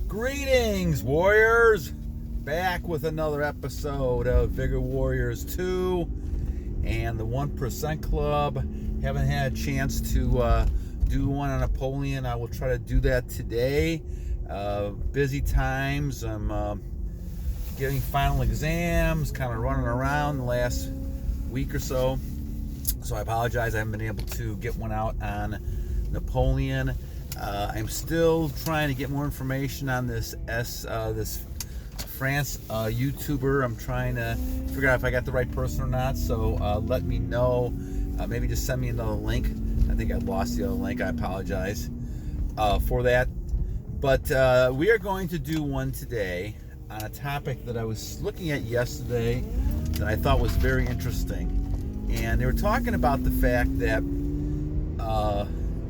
Greetings, Warriors! Back with another episode of Vigor Warriors 2 and the 1% Club. Haven't had a chance to do one on Napoleon. I will try to do that today. Busy times. I'm getting final exams, kind of running around the last week or so. So I apologize. I haven't been able to get one out on Napoleon. I'm still trying to get more information on this France YouTuber. I'm trying to figure out if I got the right person or not. So let me know. Maybe just send me another link. I think I lost the other link. I apologize for that. But we are going to do one today on a topic that I was looking at yesterday that I thought was very interesting. And they were talking about the fact that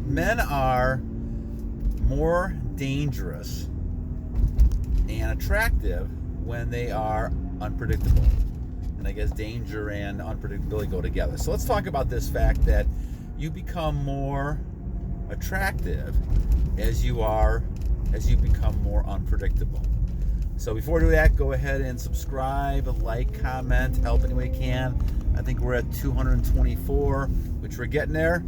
men are more dangerous and attractive when they are unpredictable. And I guess danger and unpredictability go together. So let's talk about this fact that you become more attractive as you become more unpredictable. So before we do that, go ahead and subscribe, like, comment, help any way you can. I think we're at 224, which we're getting there.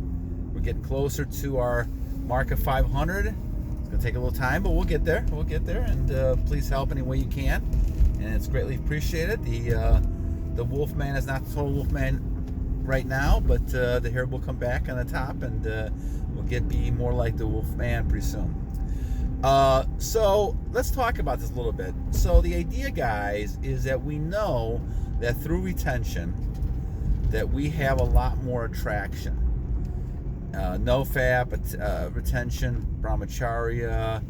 We're getting closer to our mark of 500. It's going to take a little time, but we'll get there. And please help any way you can. And it's greatly appreciated. The Wolfman is not the total Wolfman right now, but the hair will come back on the top, and we'll be more like the Wolfman pretty soon. So let's talk about this a little bit. So the idea, guys, is that we know that through retention that we have a lot more attraction. NoFap, retention, brahmacharya,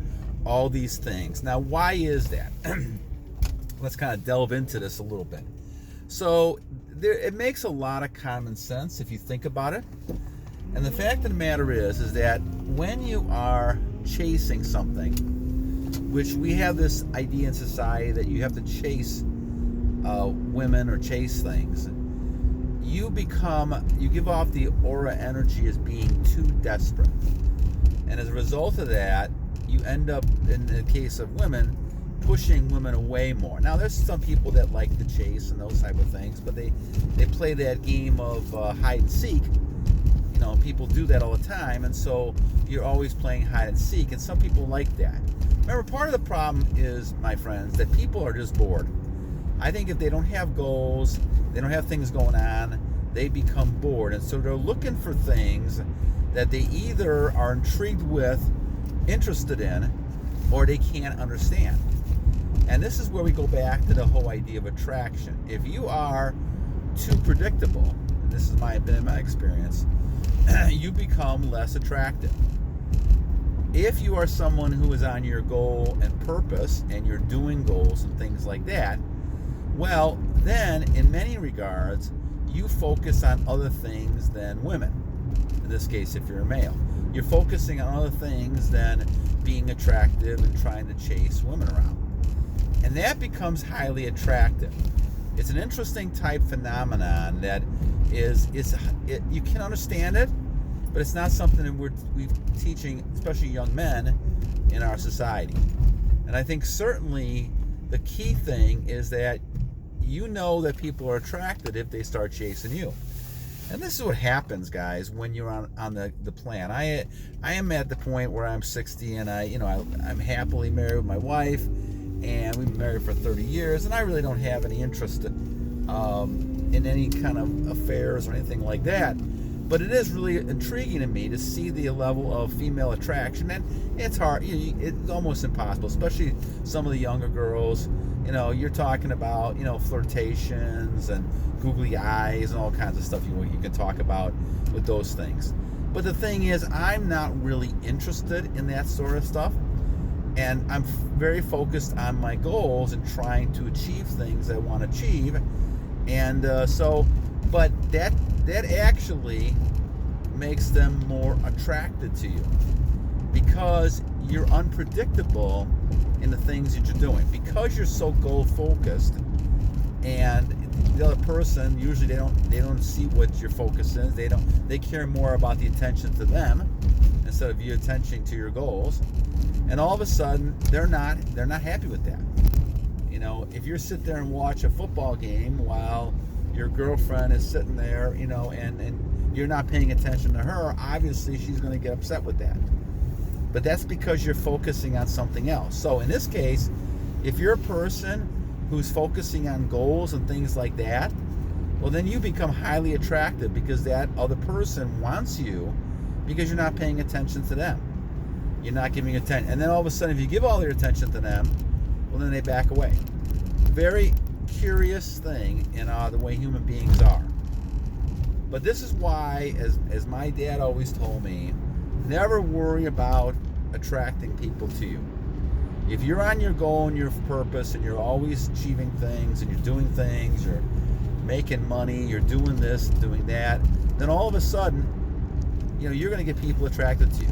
all these things. Now, why is that? Let's kind of delve into this a little bit. So it makes a lot of common sense if you think about it. And the fact of the matter is that when you are chasing something, which we have this idea in society that you have to chase women or chase things, you give off the aura energy as being too desperate. And as a result of that, you end up, in the case of women, pushing women away more. Now, there's some people that like to chase and those type of things, but they play that game of hide and seek. You know, people do that all the time, and so you're always playing hide and seek, and some people like that. Remember, part of the problem is, my friends, that people are just bored. I think if they don't have goals, they don't have things going on, they become bored. And so they're looking for things that they either are intrigued with, interested in, or they can't understand. And this is where we go back to the whole idea of attraction. If you are too predictable, and this has been in my experience, you become less attractive. If you are someone who is on your goal and purpose, and you're doing goals and things like that, well, then, in many regards, you focus on other things than women. In this case, if you're a male. You're focusing on other things than being attractive and trying to chase women around. And that becomes highly attractive. It's an interesting type phenomenon that you can understand it, but it's not something that we're teaching, especially young men, in our society. And I think certainly the key thing is that you know that people are attracted if they start chasing you. And this is what happens, guys, when you're on the plan. I am at the point where I'm 60, and I'm happily married with my wife, and we've been married for 30 years, and I really don't have any interest in any kind of affairs or anything like that. But it is really intriguing to me to see the level of female attraction, and it's hard. It's almost impossible, especially some of the younger girls. You're talking about, flirtations and googly eyes and all kinds of stuff you can talk about with those things. But the thing is, I'm not really interested in that sort of stuff. And I'm very focused on my goals and trying to achieve things I want to achieve. And but that actually makes them more attracted to you, because you're unpredictable in the things that you're doing, because you're so goal focused, and the other person usually they don't see what your focus is. They care more about the attention to them instead of your attention to your goals. And all of a sudden, they're not happy with that. You know, if you're sit there and watch a football game while your girlfriend is sitting there, you know, and you're not paying attention to her, obviously she's going to get upset with that. But that's because you're focusing on something else. So in this case, if you're a person who's focusing on goals and things like that, well, then you become highly attractive because that other person wants you because you're not paying attention to them. You're not giving attention. And then all of a sudden, if you give all your attention to them, well, then they back away. Very curious thing in the way human beings are. But this is why, as my dad always told me, never worry about attracting people to you. If you're on your goal and your purpose and you're always achieving things and you're doing things, you're making money, you're doing this, doing that, then all of a sudden, you know, you're going to get people attracted to you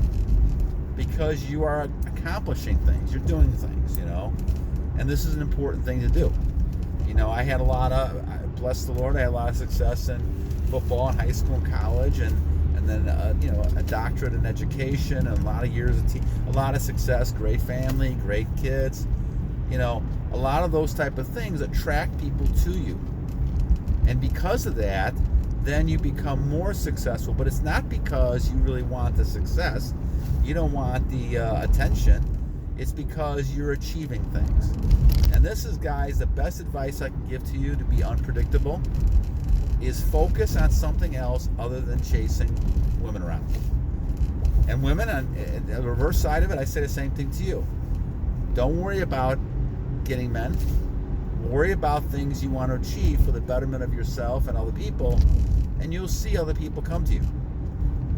because you are accomplishing things, you're doing things, you know, and this is an important thing to do. You know, I had bless the Lord, I had a lot of success in football in high school and college, and then you know, a doctorate in education and a lot of years of a lot of success, great family, great kids. You know, a lot of those type of things attract people to you. And because of that, then you become more successful. But it's not because you really want the success. You don't want the attention. It's because you're achieving things. And this is, guys, the best advice I can give to you to be unpredictable is focus on something else other than chasing women around. And women, on the reverse side of it, I say the same thing to you. Don't worry about getting men. Worry about things you want to achieve for the betterment of yourself and other people, and you'll see other people come to you.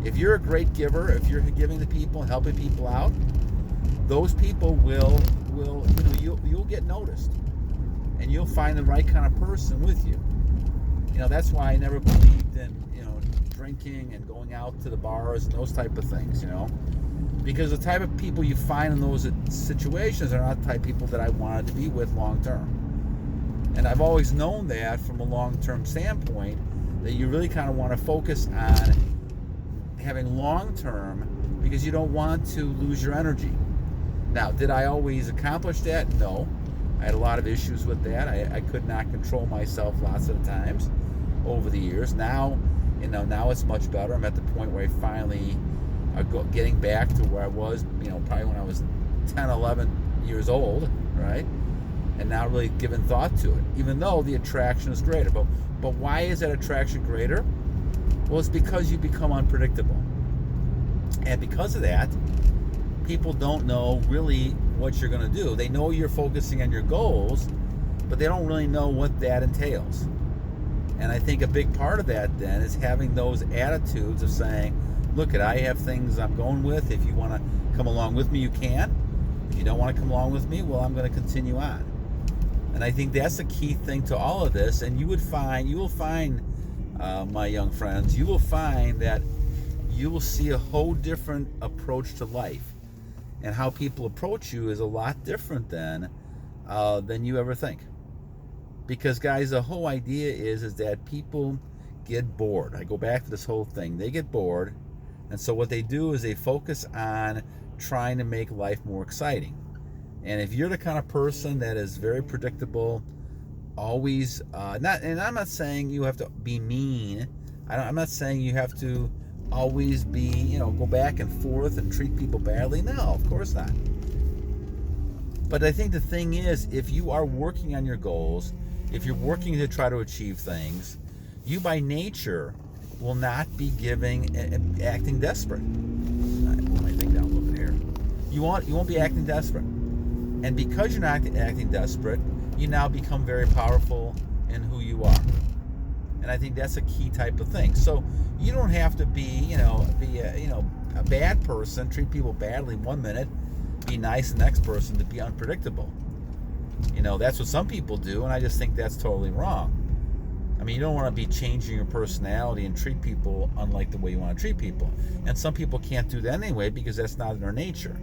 If you're a great giver, if you're giving to people and helping people out, those people will you know, you'll get noticed, and you'll find the right kind of person with you. You know, that's why I never believed in, you know, drinking and going out to the bars and those type of things, you know, because the type of people you find in those situations are not the type of people that I wanted to be with long term. And I've always known that from a long-term standpoint, that you really kind of want to focus on having long-term because you don't want to lose your energy. Now, did I always accomplish that? No. I had a lot of issues with that. I could not control myself lots of the times over the years. Now, you know, now it's much better. I'm at the point where I finally are getting back to where I was, you know, probably when I was 10, 11 years old, right? And now really giving thought to it, even though the attraction is greater. But why is that attraction greater? Well, it's because you become unpredictable. And because of that, people don't know really what you're going to do. They know you're focusing on your goals, but they don't really know what that entails. And I think a big part of that then is having those attitudes of saying, look, I have things I'm going with. If you want to come along with me, you can. If you don't want to come along with me, well, I'm going to continue on. And I think that's the key thing to all of this. And you will find, my young friends, you will find that you will see a whole different approach to life. And how people approach you is a lot different than you ever think. Because, guys, the whole idea is that people get bored. I go back to this whole thing. They get bored. And so what they do is they focus on trying to make life more exciting. And if you're the kind of person that is very predictable, always and I'm not saying you have to be mean. I'm not saying you have to always be, you know, go back and forth and treat people badly. No, of course not. But I think the thing is, if you are working on your goals, if you're working to try to achieve things, you by nature will not be acting desperate. I put my thing down a little bit here. You won't be acting desperate. And because you're not acting desperate, you now become very powerful in who you are. And I think that's a key type of thing. So you don't have to be a bad person, treat people badly 1 minute, be nice the next person, to be unpredictable. You know, that's what some people do, and I just think that's totally wrong. I mean, you don't want to be changing your personality and treat people unlike the way you want to treat people. And some people can't do that anyway because that's not in their nature.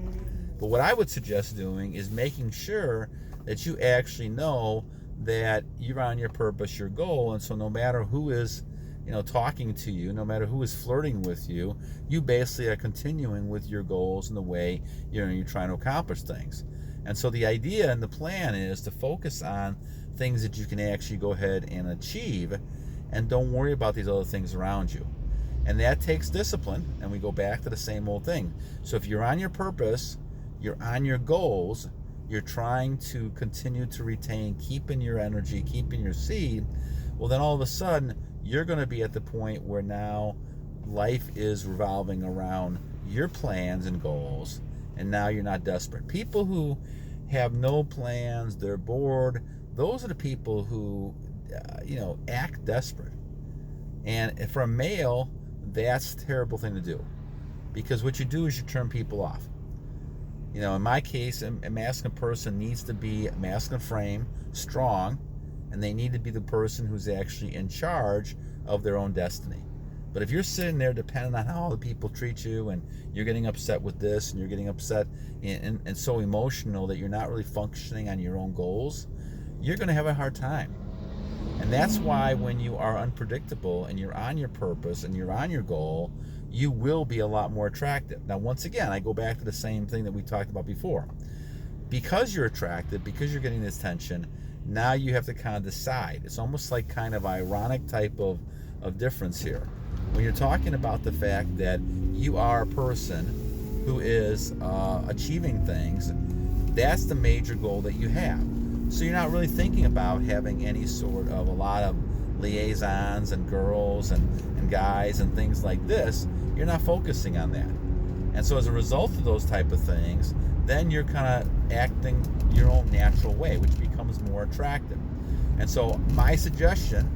But what I would suggest doing is making sure that you actually know that you're on your purpose, your goal, and so no matter who is talking to you, no matter who is flirting with you, you basically are continuing with your goals and the way you're trying to accomplish things. And so the idea and the plan is to focus on things that you can actually go ahead and achieve, and don't worry about these other things around you. And that takes discipline, and we go back to the same old thing. So if you're on your purpose, you're on your goals, you're trying to continue to retain, keeping your energy, keeping your seed, well, then all of a sudden, you're going to be at the point where now life is revolving around your plans and goals, and now you're not desperate. People who have no plans, they're bored, those are the people who, act desperate. And for a male, that's a terrible thing to do, because what you do is you turn people off. In my case, a masculine person needs to be masculine frame, strong, and they need to be the person who's actually in charge of their own destiny. But if you're sitting there depending on how other people treat you, and you're getting upset with this, and you're getting upset and so emotional that you're not really functioning on your own goals, you're going to have a hard time. And that's why when you are unpredictable and you're on your purpose and you're on your goal, you will be a lot more attractive. Now, once again, I go back to the same thing that we talked about before. Because you're attractive, because you're getting this tension, now you have to kind of decide. It's almost like kind of ironic type of difference here. When you're talking about the fact that you are a person who is achieving things, that's the major goal that you have. So you're not really thinking about having any sort of a lot of liaisons and girls and guys and things like this. You're not focusing on that. And so as a result of those type of things, then you're kind of acting your own natural way, which becomes more attractive. And so my suggestion,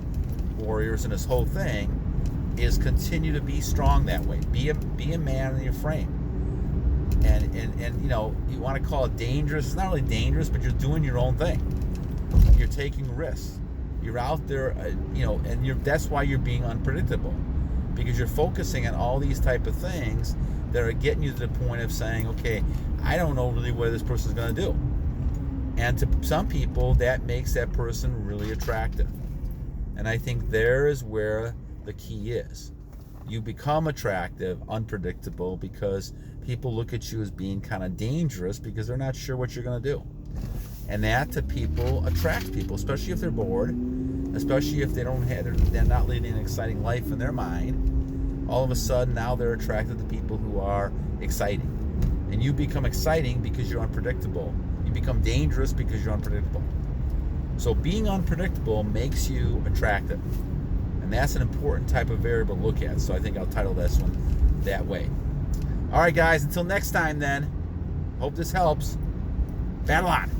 warriors, in this whole thing, is continue to be strong that way. Be a man in your frame. And you want to call it dangerous. It's not really dangerous, but you're doing your own thing. You're taking risks. You're out there, and that's why you're being unpredictable, because you're focusing on all these type of things that are getting you to the point of saying, okay, I don't know really what this person's going to do. And to some people, that makes that person really attractive. And I think there is where the key is. You become attractive, unpredictable, because people look at you as being kind of dangerous because they're not sure what you're going to do. And that to people attracts people, especially if they're bored, especially if they're not leading an exciting life in their mind. All of a sudden, now they're attracted to people who are exciting. And you become exciting because you're unpredictable. You become dangerous because you're unpredictable. So being unpredictable makes you attractive. And that's an important type of variable to look at. So I think I'll title this one that way. All right, guys, until next time then. Hope this helps. Battle on.